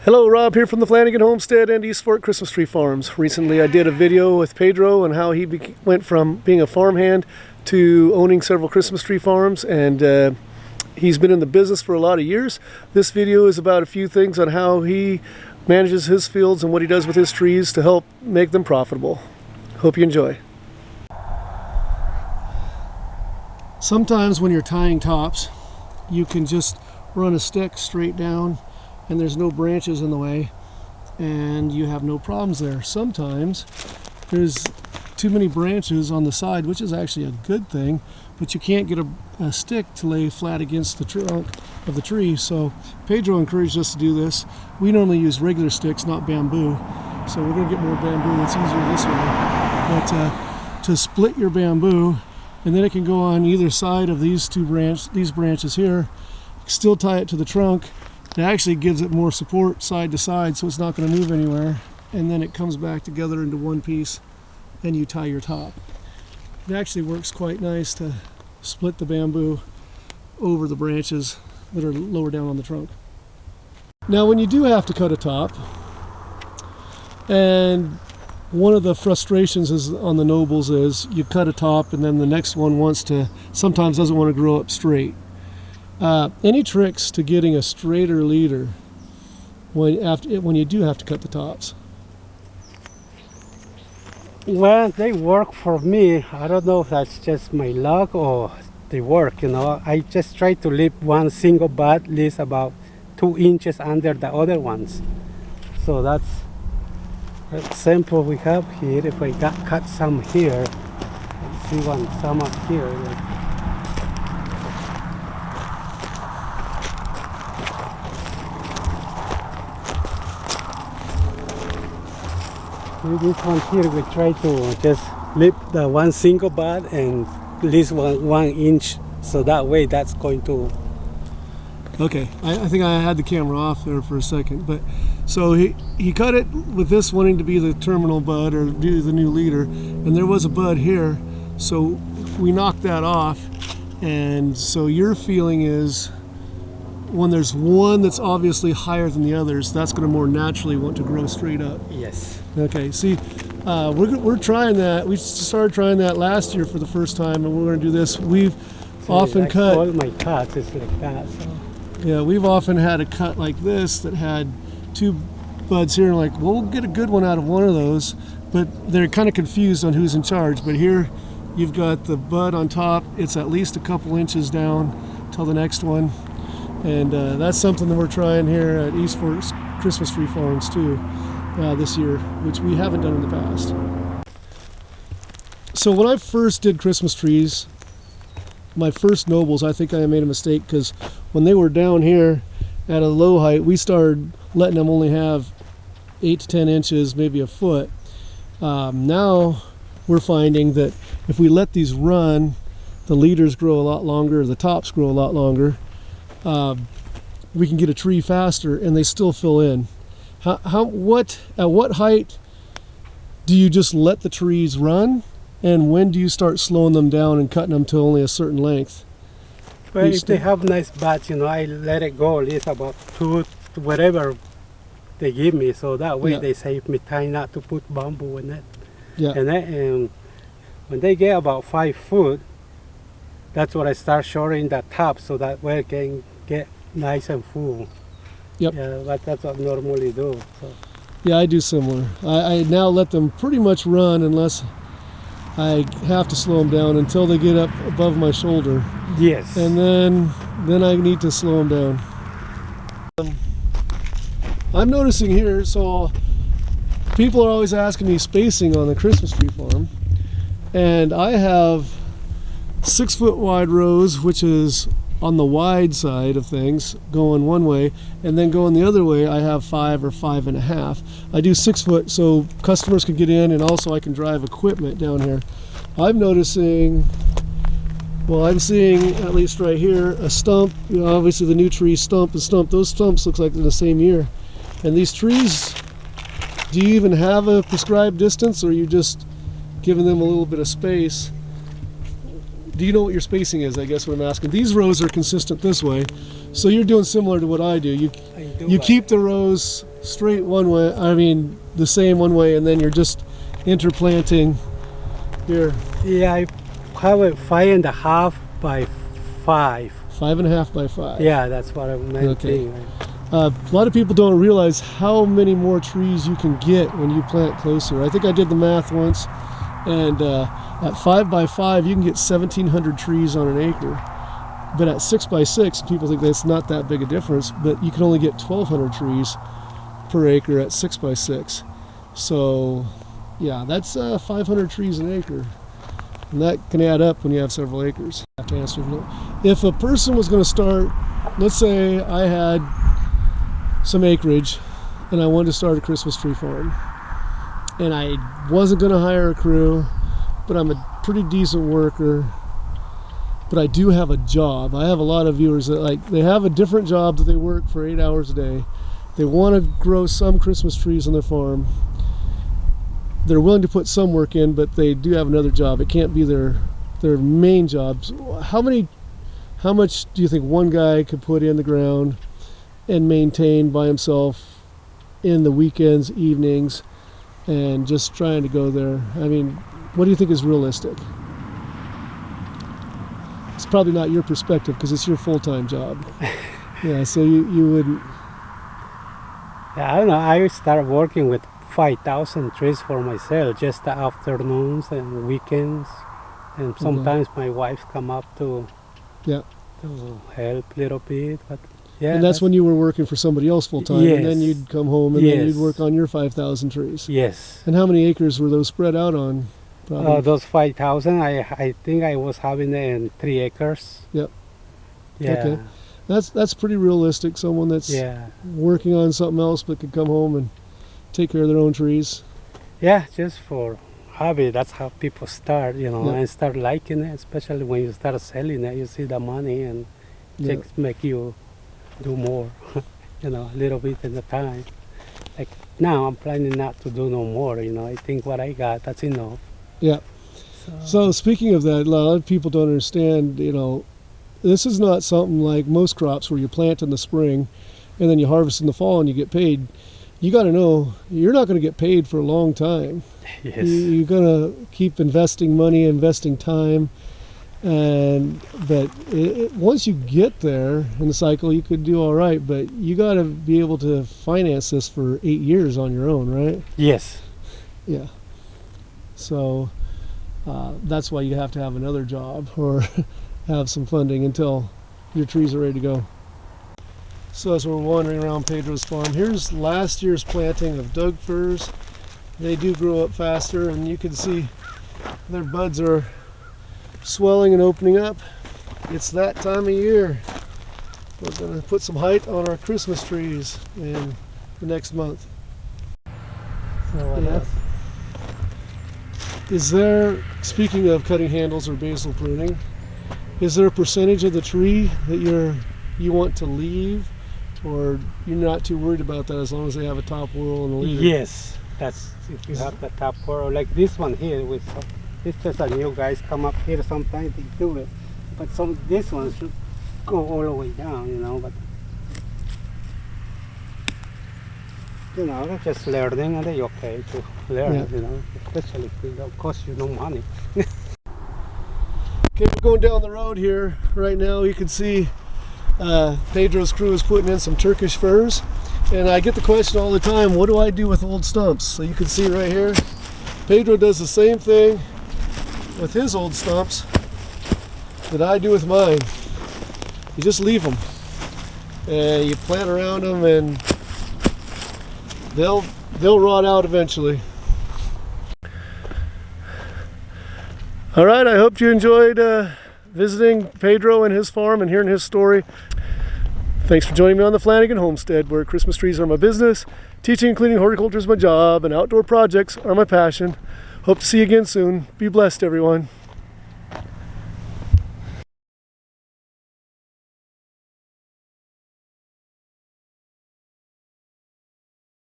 Hello, Rob here from the Flanagan Homestead and East Fork Christmas Tree Farms. Recently I did a video with Pedro on how he went from being a farmhand to owning several Christmas tree farms, and he's been in the business for a lot of years. This video is about a few things on how he manages his fields and what he does with his trees to help make them profitable. Hope you enjoy. Sometimes when you're tying tops, you can just run a stick straight down and there's no branches in the way and you have no problems there. Sometimes there's too many branches on the side, which is actually a good thing, but you can't get a stick to lay flat against the trunk of the tree. So Pedro encouraged us to do this. We normally use regular sticks, not bamboo, so we're going to get more bamboo. It's easier this way. But to split your bamboo, and then it can go on either side of these branches here, still tie it to the trunk. It actually gives it more support side to side, so it's not going to move anywhere, and then it comes back together into one piece and you tie your top. It actually works quite nice to split the bamboo over the branches that are lower down on the trunk. Now when you do have to cut a top, and one of the frustrations is on the nobles is you cut a top and then the next one sometimes doesn't want to grow up straight. Any tricks to getting a straighter leader when you do have to cut the tops? Well, they work for me. I don't know if that's just my luck or they work, you know. I just try to leave one single bud, at least about 2 inches under the other ones. So that's the sample we have here. If I cut some here, let's see some up here. With this one here, we try to just leave the one single bud and at least one inch, so that way that's going to... Okay, I think I had the camera off there for a second, but so he cut it with this wanting to be the terminal bud or be the new leader, and there was a bud here, so we knocked that off. And so your feeling is when there's one that's obviously higher than the others, that's going to more naturally want to grow straight up. Yes. Okay, see, we're trying that. We started trying that last year for the first time, and we're going to do this. We've often cut... all my cuts is like that. So. Yeah, we've often had a cut like this that had 2 buds here, and like, well, we'll get a good one out of one of those, but they're kind of confused on who's in charge. But here, you've got the bud on top. It's at least a couple inches down till the next one. And that's something that we're trying here at East Fork Christmas Tree Farms too this year, which we haven't done in the past. So when I first did Christmas trees, my first nobles, I think I made a mistake because when they were down here at a low height, we started letting them only have 8 to 10 inches, maybe a foot. Now we're finding that if we let these run, the leaders grow a lot longer, the tops grow a lot longer. We can get a tree faster and they still fill in. At what height do you just let the trees run, and when do you start slowing them down and cutting them to only a certain length? Well, if they have nice buds, you know, I let it go at least about 2 to whatever they give me, so that way they save me time not to put bamboo in it. Yeah. And then when they get about 5 foot, that's when I start shoring the top so that way it can get nice and full. Yep. Yeah, but that's what I normally do. So. Yeah, I do similar. I now let them pretty much run unless I have to slow them down until they get up above my shoulder. Yes. And then I need to slow them down. I'm noticing here, so people are always asking me spacing on the Christmas tree farm, and I have 6 foot wide rows, which is on the wide side of things, going one way, and then going the other way I have 5 or 5.5. I do 6 foot so customers can get in, and also I can drive equipment down here. I'm noticing, well, I'm seeing at least right here a stump, you know, obviously the new tree stump and stump. Those stumps look like they're the same year. And these trees, do you even have a prescribed distance, or are you just giving them a little bit of space? Do you know what your spacing is, I guess what I'm asking. These rows are consistent this way, so you're doing similar to what I do. You keep the rows straight one way, I mean the same one way, and then you're just interplanting here. Yeah, I have it 5.5 by 5. 5.5 by 5. Yeah, that's what I meant. Okay. A lot of people don't realize how many more trees you can get when you plant closer. I think I did the math once, and at 5 by 5 you can get 1,700 trees on an acre. But at 6 by 6, people think that's not that big a difference, but you can only get 1,200 trees per acre at 6 by 6. So yeah, that's 500 trees an acre. And that can add up when you have several acres. I have to answer no. If a person was going to start, let's say I had some acreage and I wanted to start a Christmas tree farm, and I wasn't going to hire a crew, but I'm a pretty decent worker, but I do have a job. I have a lot of viewers that they have a different job that they work for 8 hours a day. They want to grow some Christmas trees on their farm. They're willing to put some work in, but they do have another job. It can't be their main jobs. How much do you think one guy could put in the ground and maintain by himself in the weekends, evenings, and just trying to go there? I mean, what do you think is realistic? It's probably not your perspective because it's your full-time job. Yeah, so you wouldn't. Yeah, I don't know. I started working with 5,000 trees for myself, just the afternoons and weekends, and sometimes my wife come up to help a little bit. But yeah, and that's when you were working for somebody else full time, yes. And then you'd come home and then you'd work on your 5,000 trees. Yes. And how many acres were those spread out on? Those 5,000, I think I was having it in 3 acres. Yep. Yeah. Okay. That's pretty realistic. Someone that's working on something else but could come home and take care of their own trees. Yeah, just for hobby. That's how people start, and start liking it, especially when you start selling it. You see the money and just make you do more, a little bit at a time. Like now, I'm planning not to do no more, I think what I got, that's enough. Yeah. So speaking of that, a lot of people don't understand, this is not something like most crops where you plant in the spring and then you harvest in the fall and you get paid. You got to know you're not going to get paid for a long time. Yes. You're going to keep investing money, investing time, but once you get there in the cycle, you could do all right. But you got to be able to finance this for 8 years on your own, right? Yes. Yeah. So that's why you have to have another job or have some funding until your trees are ready to go. So as we're wandering around Pedro's farm, here's last year's planting of Doug firs. They do grow up faster, and you can see their buds are swelling and opening up. It's that time of year. We're going to put some height on our Christmas trees in the next month. So Is there, speaking of cutting handles or basal pruning, is there a percentage of the tree that you want to leave? Or you're not too worried about that as long as they have a top whorl and a leader? Yes, that's if you have the top whorl, like this one here. It's just a new guys come up here sometimes they do it, but this one should go all the way down, But they're just learning, and they're okay to learn, especially if it don't cost you no money. Okay, we're going down the road here right now. You can see Pedro's crew is putting in some Turkish firs, and I get the question all the time, what do I do with old stumps? So you can see right here, Pedro does the same thing with his old stumps that I do with mine. You just leave them and you plant around them, and they'll rot out eventually. All right, I hope you enjoyed visiting Pedro and his farm and hearing his story. Thanks for joining me on the Flanagan Homestead, where Christmas trees are my business, teaching and cleaning horticulture is my job, and outdoor projects are my passion. Hope to see you again soon. Be blessed, everyone.